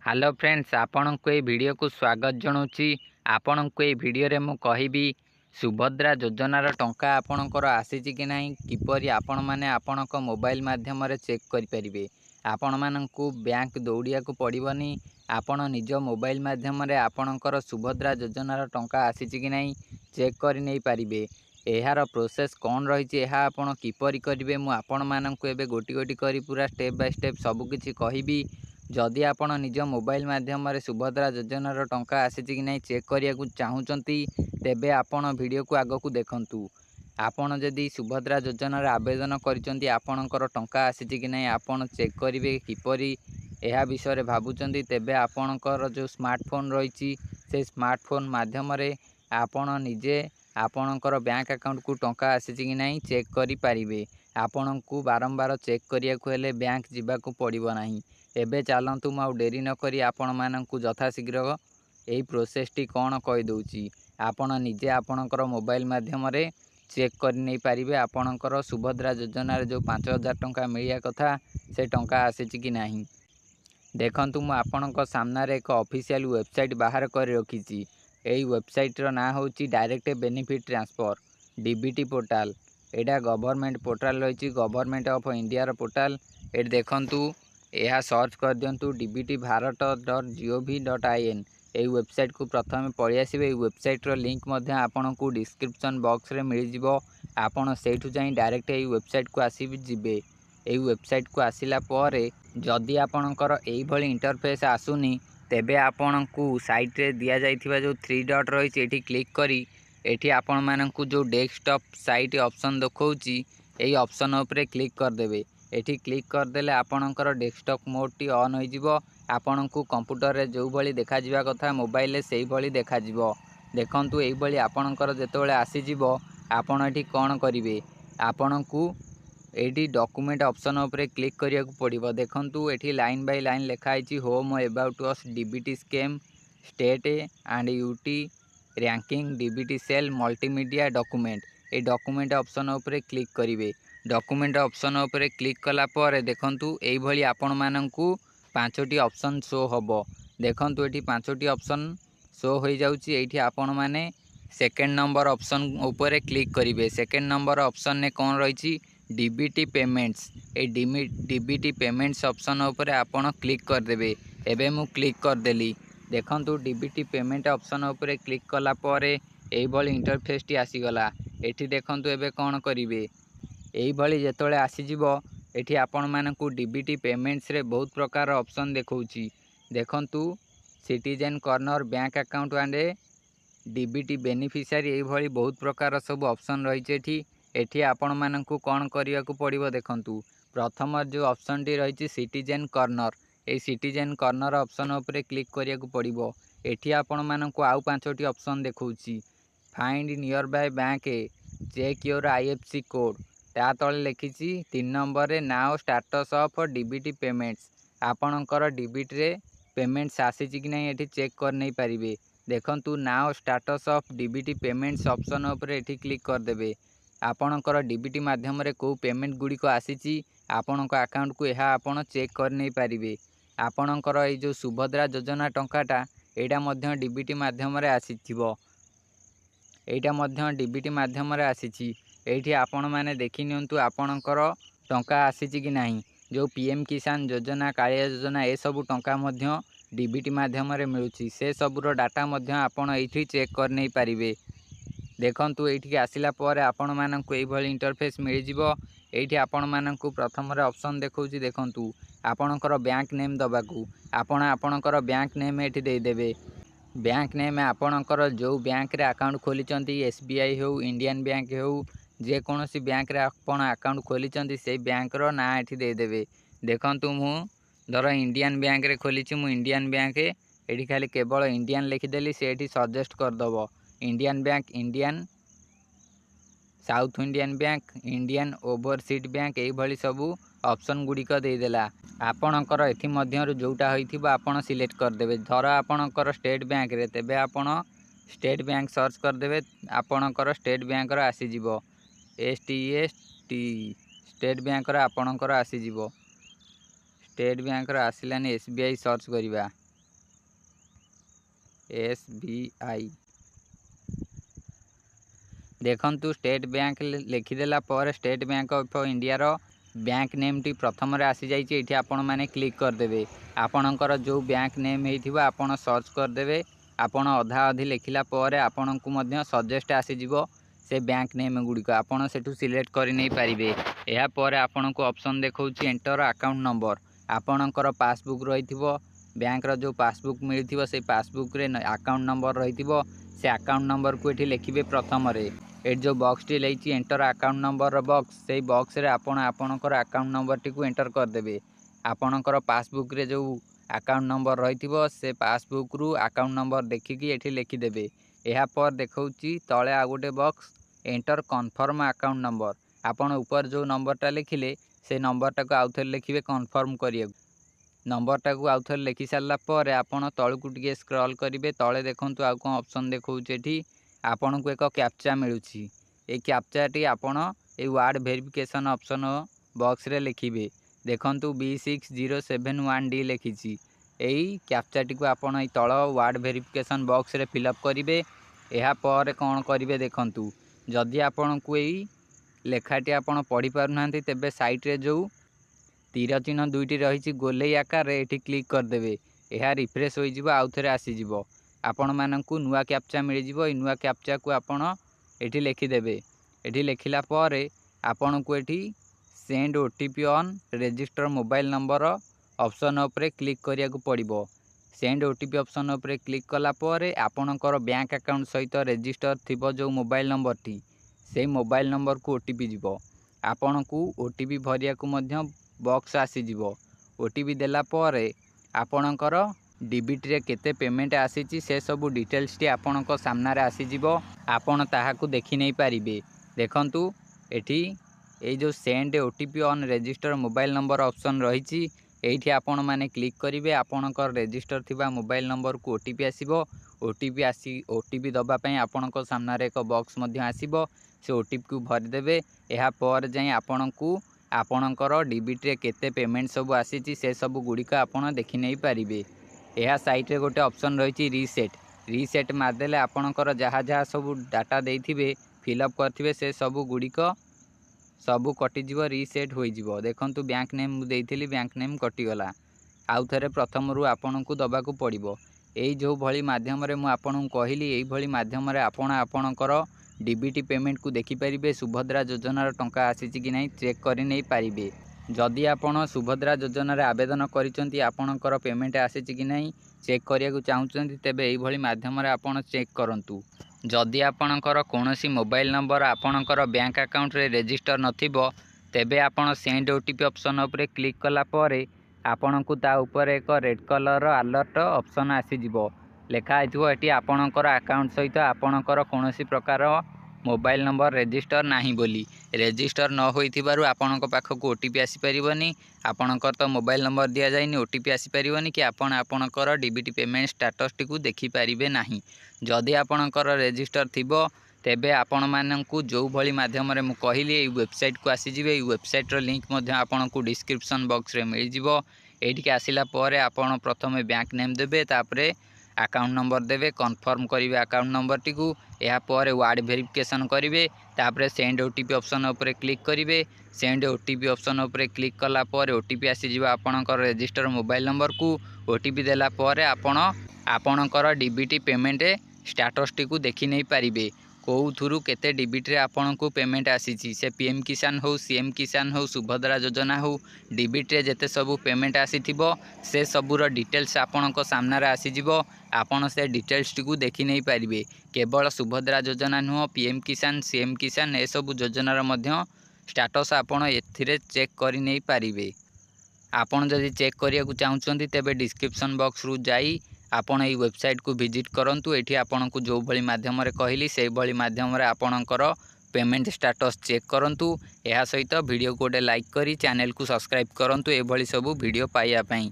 Hello friends, आपण को ये वीडियो को स्वागत जनाऊँगी। आपण को ये वीडियो रे मु कहिबी सुभद्रा योजनार टंका आपणकर आसीची कि नहीं, किपरि आपण माने आपणक मोबाइल माध्यम रे चेक करि परिबे। आपण माननकु बैंक दौड़िया को पड़िबनी। आपण निज मोबाइल माध्यम रे आपणकर सुभद्रा योजनार टंका आसीची कि नहीं चेक करि नै पारिबे। एहार प्रोसेस कौन रही है, आपण किपरि करिवे, मु आपण माननकु एबे गोटी गोटी करी पूरा स्टेप बाय स्टेप सब किछि कहिबी। जदि आपण निज मोबाइल माध्यम रे सुभद्रा योजनार टंका आसीची कि नहीं चेक करिया चाहूँचंती, तेबे आपण वीडियो को आग को देखंतु। आपण जदि सुभद्रा योजनार आवेदन करिसंती, आपणकर टंका आसीची कि नहीं आपण चेक करिवे किपरि एहा विषय रे भाबुचंती, तेबे आपणकर जो स्मार्टफोन रही से स्मार्टफोन माध्यम रे आपण निजे आपणकर बैंक अकाउंट को टंका आसीची कि नहीं चेक करि पारिबे। आपणकु बारंबार चेक करिया को हेले बैंक जिबा को पड़िबो नाही। एबे चलतु मु डेरी न करी आपण माननकु यथाशीघ्र यही प्रोसेसटी कौन कही दउची। आपण निजे आपणकर मोबाइल माध्यम रे चेक कर नहीं पारिबे आपणकर सुभद्रा योजना जो 5000 टंका मिलिया कथा से टंका आसीची कि नहीं। देखंतु मु आपणक सामने एक ऑफिशियल वेबसाइट बाहर कर रखी। यही वेबसाइट रो ना होची direct benefit transfer DBT portal. एटा गवर्नमेंट पोर्टाल रही, गवर्नमेंट ऑफ इंडिया रो पोर्टाल। ए देखंतु यह सर्च कर दिंतु dbtbharat.gov.in। यही वेबसाइट को प्रथम पलि आसबे। वेबसाइट रो लिंक मध्य आपन को डिस्क्रिप्शन बॉक्स रे मिल जिवो। आपन सेठु जाई डायरेक्ट यही वेबसाइट को आसी जिबे। यही वेबसाइट को आसिला परे जदि आपणकर एही भली इंटरफेस आसुनी, तेबे आपन को साइट रे दिया जाइथिबा जो 3 डॉट रही एठी क्लिक करी एठी आपण माननकु जो डेस्कटॉप साइट ऑप्शन देखौची एही ऑप्शन ऊपर क्लिक कर देबे। एठी क्लिक करदेले आपणकर डेस्कटॉप मोड ऑन हो। आपण को कंप्यूटर रे जो भली देखा जिबा कथा मोबाइल रे सेही भली देखा जिवो। देखंतु एही भली आपणकर जेतेबेले आसी जिवो, आपण एठी कोन करिवे, आपण को एठी डॉक्यूमेंट ऑप्शन ऊपर क्लिक करिया को पड़िबो। देखंतु एठी लाइन बाय लाइन लिखा आइछि home about us DBT scheme state and UT ranking DBT cell multimedia document. ए डॉक्यूमेंट ऑप्शन ऊपर क्लिक करिवे। डॉक्यूमेंट ऑप्शन ऊपर क्लिक कला पर देखंतु एही भली आपण माननकु 5टी ऑप्शन शो हबो। देखंतु एठी 5टी ऑप्शन शो हो जाउची। एठी आपण माने सेकंड नंबर ऑप्शन ऊपर क्लिक करिवे। सेकंड नंबर ऑप्शन ने कोन रहिछि डीबीटी पेमेंट्स। ए डीबीटी पेमेंट्स ऑप्शन ऊपर आपण क्लिक कर देबे। एबे मु क्लिक कर देली। देखंतु डीबीटी पेमेंट ऑप्शन ऊपर क्लिक कला परे एही भली इंटरफेस टी आसी गला। एठी देखंतु एबे कोन करिवे, एही भली जेतोले आसी जिवो एठी आपण मानकु डीबीटी पेमेंट्स रे बहुत प्रकार ऑप्शन देखौची। देखंतु citizen corner bank account and DBT beneficiary एही भली बहुत प्रकार सब ऑप्शन रही एठी। एठी आपण मानकु कोन करिया को पड़िबो। देखंतु प्रथम जो ऑप्शन टी रही सिटीजन कॉर्नर, ए सिटीजन कॉर्नर ऑप्शन ऊपर क्लिक करिया को पड़िबो। एठी आपण मानकु आउ 5टी ऑप्शन देखौची। Find nearby bank, check your IFSC code, ता तले लिखिछि 3 नंबर रे now status of DBT payments. आपणकर डीबीटी रे पेमेंट्स आसीछि कि नहीं एठी चेक कर नै परिबे। देखंतु now status of DBT payments option ऊपर एठी क्लिक कर देबे। आपणकर डीबीटी माध्यम रे को पेमेंट गुडी को आसीछि आपणक अकाउंट को एहा आपण चेक कर नै परिबे। आपणकर ए जो सुभद्रा योजना टंकाटा एटा मध्य डीबीटी माध्यम रे आसीथिबो। एटा मध्य डीबीटी माध्यम रे आसीछि। एठी आपण माने देखि नियंतु आपणकर टंका आसीछि कि नाही। जो पीएम किसान योजना, कालिया योजना ए सब टंका मध्य डीबीटी माध्यम रे मिलुछि। से सबरो डाटा मध्य आपण एठी चेक कर नै परिबे। देखंतु एठी आसिला पर आपण माननकु एही भली इंटरफेस मिल जिवो। एठी आपण माननकु प्रथम रे ऑप्शन देखौछि। देखंतु आपणकर बैंक नेम दबाकू आपण आपणकर बैंक नेम एठी दे देबे। बैंक नेम आपणकर जो बैंक रे अकाउंट खोलिचंती, एसबीआई हो, इंडियन बैंक हो, जे कोनोसी बैंक रे आपण अकाउंट खोलिचंती से बैंक रो ना एठी दे देबे। देखंतु मु धर इंडियन बैंक रे खोलिछि, मु इंडियन बैंक एठी खाली केवल इंडियन लिखि देली, से एठी सजेस्ट कर दबो Indian Bank, Indian South Indian Bank, Indian Overseas Bank, एही भली सबू ऑप्शन गुडी को दे देला। आपणकर एथि मध्यरु जोटा होइथिबो आपण सिलेक्ट कर देबे। धर आपणकर स्टेट बैंक रे, तेबे आपण स्टेट बैंक सर्च कर देबे। आपणकर स्टेट बैंक रो आसी जिवो एसटीएसटी। स्टेट बैंक रो आपणकर आसी जिवो। स्टेट बैंक रो आसिलानी एसबीआई सर्च करिबा। SBI देखंतु स्टेट बैंक लिखिदेला पर स्टेट बैंक ऑफ इंडिया रो बैंक नेम टी प्रथम रे आसी जाइए। ये आपण मैंने क्लिक करदे आपणकर जो बैंक नेम हो आपण सर्च करदे आपण अधा अधि लिखला पर आपण को मध्य सजेस्ट आसीजिवो से बैंक नेम गुड़िक आपड़ से सिलेक्ट कर नहीं पारे। यापर आपण को ऑप्शन देखा एंटर अकाउंट नंबर आपणकर पासबुक रही बैंक रो जो पासबुक मिली से पासबुक रे अकाउंट नंबर रही से अकाउंट नंबर को ये लिखे प्रथम ये जो बॉक्स टी लेची एंटर अकाउंट नंबर बॉक्स से बॉक्स रे आपणकर अकाउंट नंबर टी को एंटर करदे आपणकर पासबुक रे जो अकाउंट नंबर रही से पासबुक रु अकाउंट नंबर देखिकी ये लिखिदेवे। यापर देखा तले आ गोटे box enter confirm account number आपन ऊपर जो नंबरटा लिखिले से नंबरटा को आउ थे लिखिए कन्फर्म करिए नंबरटा को आउ थे लिखि सारा पर आपन तल को टिके स्क्रॉल करेंगे तले देखूँ आउ कौन ऑप्शन देखा आपन को एक कैप्चा मिलूँ ये कैप्चाटी आपन ये वार्ड वेरिफिकेशन ऑप्शन बॉक्स रे लिखिए देखूँ B6071D लिखी यही कैप्चाटी को आपन ये तल वार्ड वेरिफिकेशन बॉक्स रे फिलअप करेंगे। यापर कौन करेंगे देखूँ जदि आपण को यही लेखाटी आपड़ पढ़ी पारना तेबे साइट रे जो तीर चिन्ह दुईटी रही गोले आकार ये क्लिक करदे यह रिफ्रेश हो आउ थे आसीज आपण मानू नुआ कैप्चा मिल नुआ कैप्चा को आपड़ ये लिखिदेवे ये लिखला पर आपण को ये send OTP on register mobile number option उपरे क्लिक करिया को पड़िबो। सेंड OTP ऑप्शन उपरे क्लिक कला पर आपणकर बैंक अकाउंट सहित रजिस्टर थिबो जो मोबाइल नंबर टी से मोबाइल नंबर को OTP जीवो आपन को OTP भरिया को मध्य बॉक्स आसीजिवो। OTP देला पर आपणकर डीबीटी रे केते पेमेंट आसीची से सब डिटेल्स टी आपणक सामना रे आसीजिवो आपण ताहाकू देखि नहीं पारिबे। देखंतु एठी ए जो send OTP on register mobile number option रही ये आपण मैंने क्लिक करेंगे आपणकर रजिस्टर थिबा मोबाइल नंबर को OTP आसीबो OTP दबापाई आपणक सामना रे एक बॉक्स मध्य आसीबो से OTP को भरिदेवे। या पर जाई आपण को आपणकर डीबीटी रे केते पेमेंट सब आसीची से सब गुड़िक आपण देखि नहीं पारिबे। यह साइट रे गोटे ऑप्शन रही रीसेट मारदेले आपणकर जहाँ जहाँ सब डाटा देथिबे फिलअप करथिबे से सब गुड़िक सबू कटिଯିव रीसेट हो देखंतु बैंक नेम देइथिली बैंक नेम कटिगला आउ थे प्रथम रु आपन को दबा को पड़ो। यही जो भली माध्यम रे मु आपन को कहली यही भली माध्यम रे आपण आपणकर डीबीटी पेमेंट को देखिपारे सुभद्रा योजनार टंका आसीची कि नहीं चेक कर नहीं पारिबे। जदि आपण सुभद्रा योजन आवेदन करिसेंती आपणकर पेमेंट आसीची कि नहीं चेक करिया को चाहूचंती तेबे एही भली माध्यम रे आपण चेक करंतु। जदि आपणकर कौनसी मोबाइल नंबर आपणकर बैंक अकाउंट रे रजिस्टर नथिबो तेबे आपण सेंड OTP ऑप्शन उपरे क्लिक कला पर आपण को ता ऊपर एक रेड कलर अलर्ट ऑप्शन आसीजिवो लेखा आइथिबो एटी आपणकर अकाउंट सहित आपणकर कौनसी प्रकार मोबाइल नंबर रजिस्टर नाही बोली रजिस्टर न होइथिबारु आपणक पाखक OTP आसी परिबनी आपणकर तो मोबाइल नंबर दिया जाइनी OTP आसी परिबनी कि आपण आपणकर डीबीटी पेमेंट स्टेटस टी को देखि पारिबे नाही। जदि आपणकर रजिस्टर थिबो तेबे आपण माननकु जो भली माध्यम रे मु कहली ए वेबसाइट को आसीजिबे। ए वेबसाइट रो लिंक मध्ये आपणकु डिस्क्रिप्शन बॉक्स रे मिल जिवो। एटिके आसिला परे आपण प्रथमे बैंक नेम देबे तापरे अकाउंट नंबर देवे कन्फर्म करेंगे अकाउंट नंबर टी को या पर वार्ड वेरिफिकेशन करेंगे तापरे सेंड OTP ऑप्शन उपरे क्लिक करेंगे। सेंड OTP ऑप्शन उपरे क्लिक कला पर OTP आसीजिबा आपणकर रजिस्टर मोबाइल नंबर को OTP देला पर आपणकर डीबीटी पेमेंट स्टेटस टी को देखि नहीं पारिबे कौ थुरु केते डीबीटी रे आपण को पेमेंट आसीची से PM किसान हो CM किसान हो सुभद्रा योजना हो डीबीटी रे जेते सबू पेमेंट आसीथिबो से सबूर डिटेल्स आपणक सामना रे आसीजिवो आपण से डिटेल्स टी को देखि नहीं पारिबे। केवल सुभद्रा योजना नुह PM किसान CM किसान ए सबू योजनार मध्य स्टेटस आपण एथिरे चेक करि नहीं पारिबे। आपण जदि चेक करिया को चाहूचंती तेबे डिस्क्रिप्शन बॉक्स रु जाई आपण এই वेबसाइट को विजिट करंतु। एठी आपण को जो भली माध्यम रे कहली से भली माध्यम रे आपणकर पेमेंट स्टेटस चेक करंतु। एहा सहित वीडियो को गोटे लाइक करी चैनल को सब्सक्राइब करंतु ए भली सब वीडियो पाइया पई।